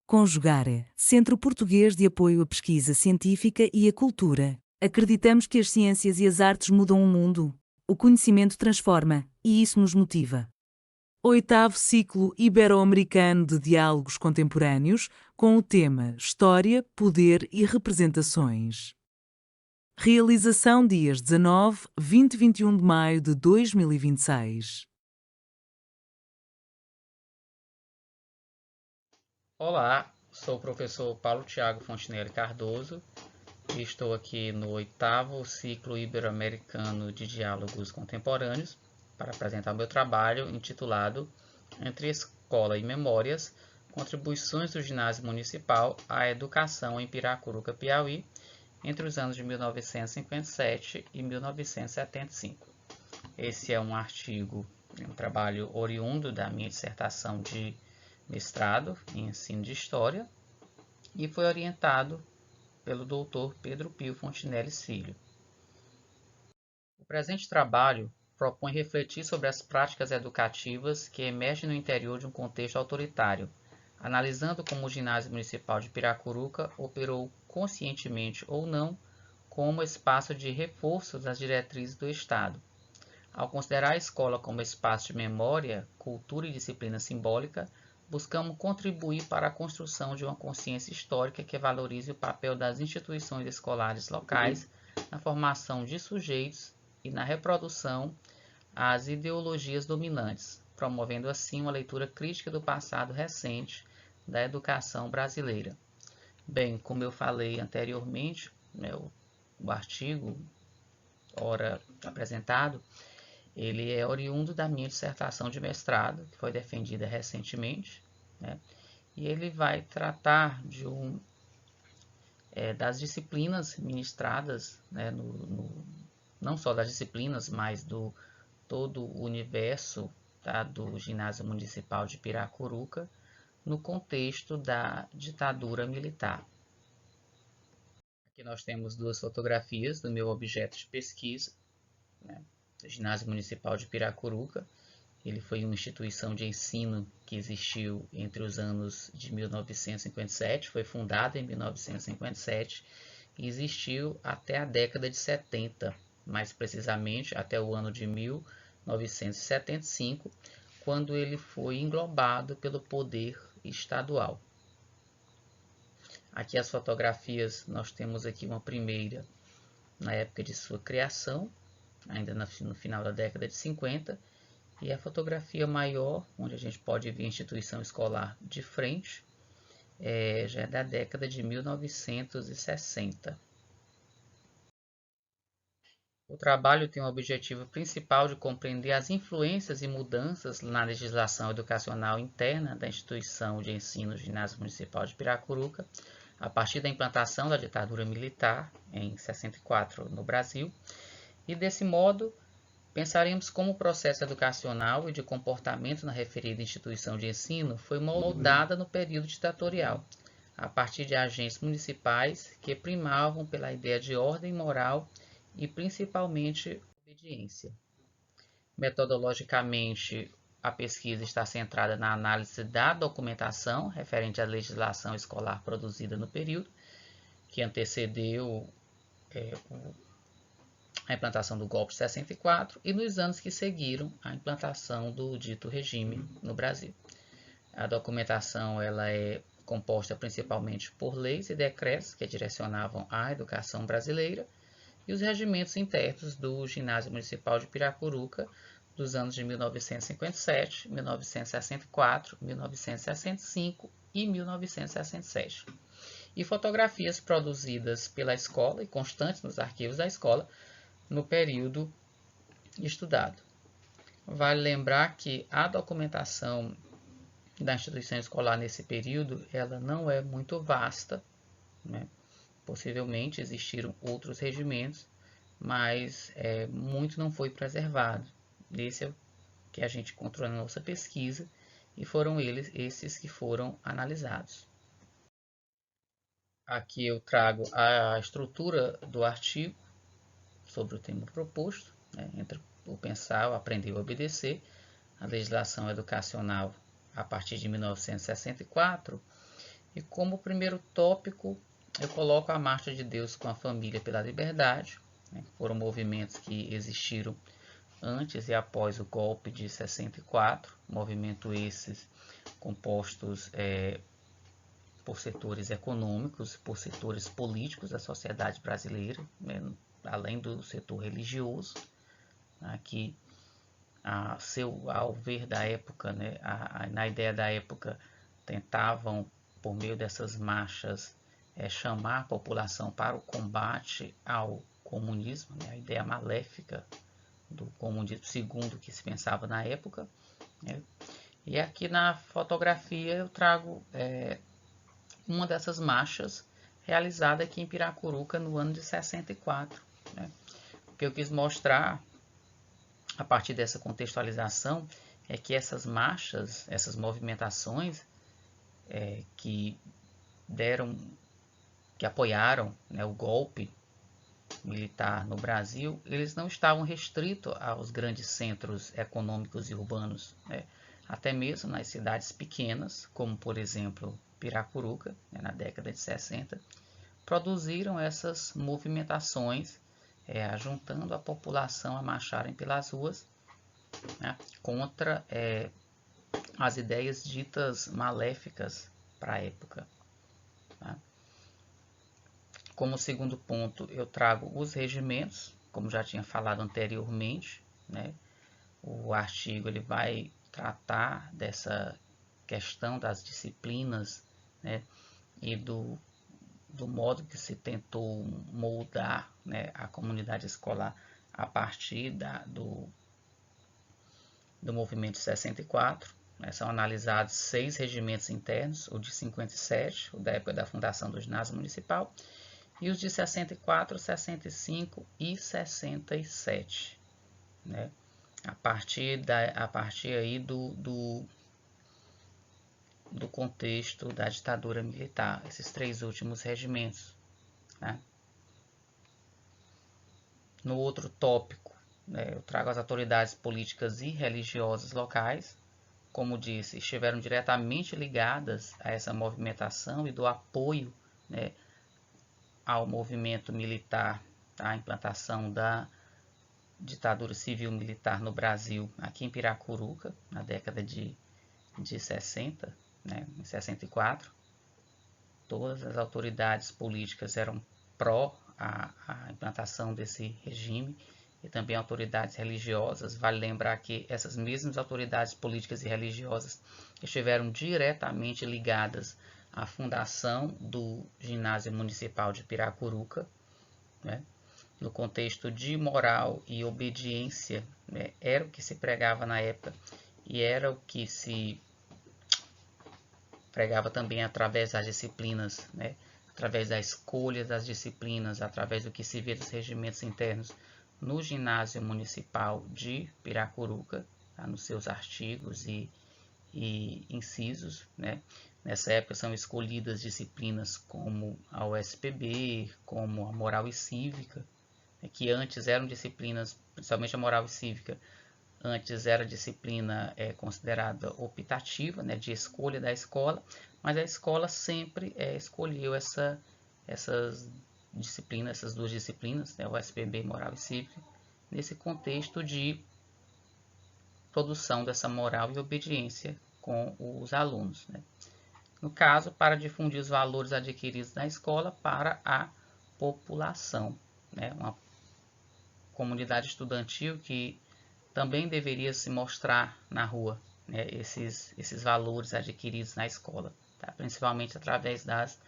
Conjugare, Centro Português de Apoio à Pesquisa Científica e à Cultura. Acreditamos que as ciências e as artes mudam o mundo. O conhecimento transforma, e isso nos motiva. Oitavo ciclo ibero-americano de diálogos contemporâneos, com o tema História, Poder e Representações. Realização dias 19, 20 e 21 de maio de 2026. Olá, sou o professor Paulo Thiago Fontinelli Cardoso e estou aqui no oitavo ciclo ibero-americano de diálogos contemporâneos para apresentar o meu trabalho intitulado Entre Escola e Memórias, Contribuições do Ginásio Municipal à Educação em Piracuruca, Piauí, entre os anos de 1957 e 1975. Esse é um artigo, um trabalho oriundo da minha dissertação de mestrado em ensino de História e foi orientado pelo Dr. Pedro Pio Fontinelli Filho. O presente trabalho propõe refletir sobre as práticas educativas que emergem no interior de um contexto autoritário, analisando como o Ginásio Municipal de Piracuruca operou conscientemente ou não como espaço de reforço das diretrizes do Estado. Ao considerar a escola como espaço de memória, cultura e disciplina simbólica, buscamos contribuir para a construção de uma consciência histórica que valorize o papel das instituições escolares locais na formação de sujeitos e na reprodução às ideologias dominantes, promovendo assim uma leitura crítica do passado recente da educação brasileira. Bem, como eu falei anteriormente, o artigo ora apresentado, ele é oriundo da minha dissertação de mestrado, que foi defendida recentemente, né? E ele vai tratar das disciplinas ministradas, né, não só das disciplinas, mas do todo o universo, tá, do Ginásio Municipal de Piracuruca, no contexto da ditadura militar. Aqui nós temos duas fotografias do meu objeto de pesquisa, né, do Ginásio Municipal de Piracuruca. Ele foi uma instituição de ensino que existiu entre os anos de 1957, foi fundado em 1957 e existiu até a década de 70, mais precisamente até o ano de 1975, quando ele foi englobado pelo poder estadual. Aqui as fotografias, nós temos aqui uma primeira na época de sua criação, ainda no final da década de 50, e a fotografia maior, onde a gente pode ver a instituição escolar de frente, já é da década de 1960. O trabalho tem o objetivo principal de compreender as influências e mudanças na legislação educacional interna da instituição de ensino Ginásio Municipal de Piracuruca, a partir da implantação da ditadura militar em 64 no Brasil, e desse modo pensaremos como o processo educacional e de comportamento na referida instituição de ensino foi moldada no período ditatorial, a partir de agentes municipais que primavam pela ideia de ordem moral e principalmente obediência. Metodologicamente, a pesquisa está centrada na análise da documentação referente à legislação escolar produzida no período, que antecedeu a implantação do golpe de 64 e nos anos que seguiram a implantação do dito regime no Brasil. A documentação ela é composta principalmente por leis e decretos que direcionavam a educação brasileira e os regimentos internos do Ginásio Municipal de Piracuruca dos anos de 1957, 1964, 1965 e 1967. E fotografias produzidas pela escola e constantes nos arquivos da escola no período estudado. Vale lembrar que a documentação da instituição escolar nesse período ela não é muito vasta, né? Possivelmente existiram outros regimentos, mas muito não foi preservado. Esse é o que a gente encontrou na nossa pesquisa e foram esses que foram analisados. Aqui eu trago a estrutura do artigo sobre o tema proposto, né, entre o pensar, o aprender e o obedecer, a legislação educacional a partir de 1964, E como primeiro tópico, eu coloco a Marcha de Deus com a Família pela Liberdade, né? Foram movimentos que existiram antes e após o golpe de 64, movimento esses compostos por setores econômicos, por setores políticos da sociedade brasileira, né? Além do setor religioso, né? Que ao ver da época, né? Na ideia da época, tentavam, por meio dessas marchas, chamar a população para o combate ao comunismo, né? A ideia maléfica do comunismo segundo o que se pensava na época, né? E aqui na fotografia eu trago uma dessas marchas realizada aqui em Piracuruca no ano de 64. Né? O que eu quis mostrar a partir dessa contextualização é que essas marchas, essas movimentações que apoiaram, né, o golpe militar no Brasil, eles não estavam restritos aos grandes centros econômicos e urbanos, né? Até mesmo nas cidades pequenas, como por exemplo Piracuruca, né, na década de 60, produziram essas movimentações, ajuntando a população a marcharem pelas ruas, né, contra as ideias ditas maléficas para a época. Tá? Como segundo ponto, eu trago os regimentos, como já tinha falado anteriormente, né? O artigo ele vai tratar dessa questão das disciplinas, né? E do modo que se tentou moldar, né, a comunidade escolar a partir do movimento de 64. Né? São analisados 6 regimentos internos, o de 57, o da época da fundação do ginásio municipal, e os de 64, 65 e 67, né? A partir aí do contexto da ditadura militar, esses 3 últimos regimentos, né? No outro tópico, né, eu trago as autoridades políticas e religiosas locais, como disse, estiveram diretamente ligadas a essa movimentação e do apoio, né, ao movimento militar, a implantação da ditadura civil-militar no Brasil, aqui em Piracuruca, na década de 60, né, em 64. Todas as autoridades políticas eram pró a implantação desse regime e também autoridades religiosas. Vale lembrar que essas mesmas autoridades políticas e religiosas estiveram diretamente ligadas à fundação do ginásio municipal de Piracuruca, né? No contexto de moral e obediência, né? Era o que se pregava na época e era o que se pregava também através das disciplinas, né? Através da escolha das disciplinas, através do que se vê dos regimentos internos no ginásio municipal de Piracuruca, tá? Nos seus artigos e incisos, né? Nessa época são escolhidas disciplinas como a USPB, como a moral e cívica, né? Que antes eram disciplinas, principalmente a moral e cívica, antes era disciplina considerada optativa, né, de escolha da escola, mas a escola sempre escolheu essas disciplinas, essas 2 disciplinas, né, o SPB, moral e cívica, nesse contexto de produção dessa moral e obediência com os alunos, né. No caso, para difundir os valores adquiridos na escola para a população, né, uma comunidade estudantil que também deveria se mostrar na rua, né, esses valores adquiridos na escola, tá? Principalmente através das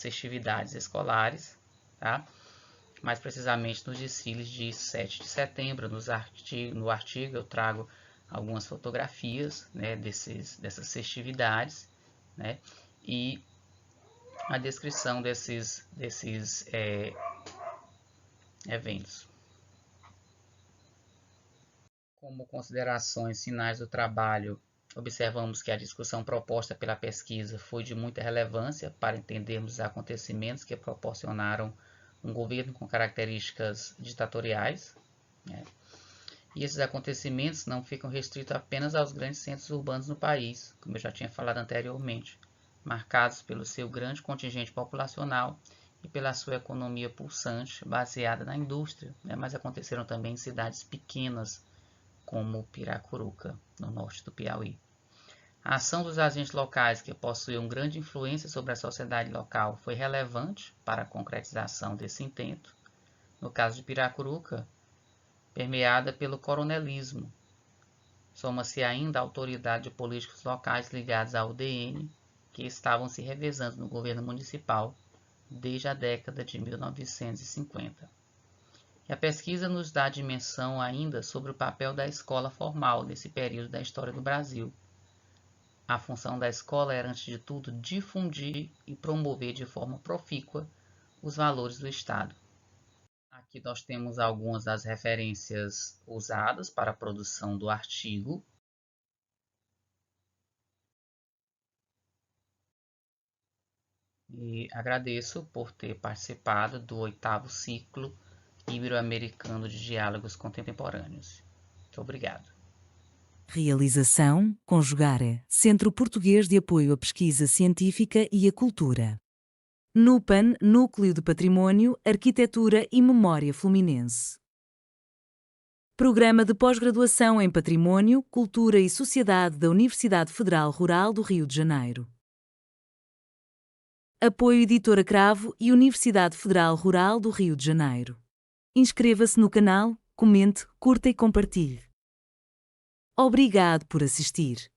festividades escolares, tá? Mais precisamente nos desfiles de 7 de setembro. No artigo eu trago algumas fotografias, né, dessas festividades, né, e a descrição desses eventos. Como considerações finais do trabalho, observamos que a discussão proposta pela pesquisa foi de muita relevância para entendermos os acontecimentos que proporcionaram um governo com características ditatoriais, né? E esses acontecimentos não ficam restritos apenas aos grandes centros urbanos no país, como eu já tinha falado anteriormente, marcados pelo seu grande contingente populacional e pela sua economia pulsante, baseada na indústria, mas aconteceram também em cidades pequenas, como Piracuruca, no norte do Piauí. A ação dos agentes locais, que possuíam grande influência sobre a sociedade local, foi relevante para a concretização desse intento. No caso de Piracuruca, permeada pelo coronelismo. Soma-se ainda a autoridade de políticos locais ligados à UDN, que estavam se revezando no governo municipal desde a década de 1950. E a pesquisa nos dá dimensão ainda sobre o papel da escola formal nesse período da história do Brasil. A função da escola era, antes de tudo, difundir e promover de forma profícua os valores do Estado. Aqui nós temos algumas das referências usadas para a produção do artigo. E agradeço por ter participado do 8º ciclo ibero-americano de diálogos contemporâneos. Muito obrigado. Realização: Conjugare, Centro Português de Apoio à Pesquisa Científica e à Cultura. NUPAN, Núcleo de Patrimônio, Arquitetura e Memória Fluminense. Programa de Pós-Graduação em Patrimônio, Cultura e Sociedade da Universidade Federal Rural do Rio de Janeiro. Apoio Editora Cravo e Universidade Federal Rural do Rio de Janeiro. Inscreva-se no canal, comente, curta e compartilhe. Obrigado por assistir.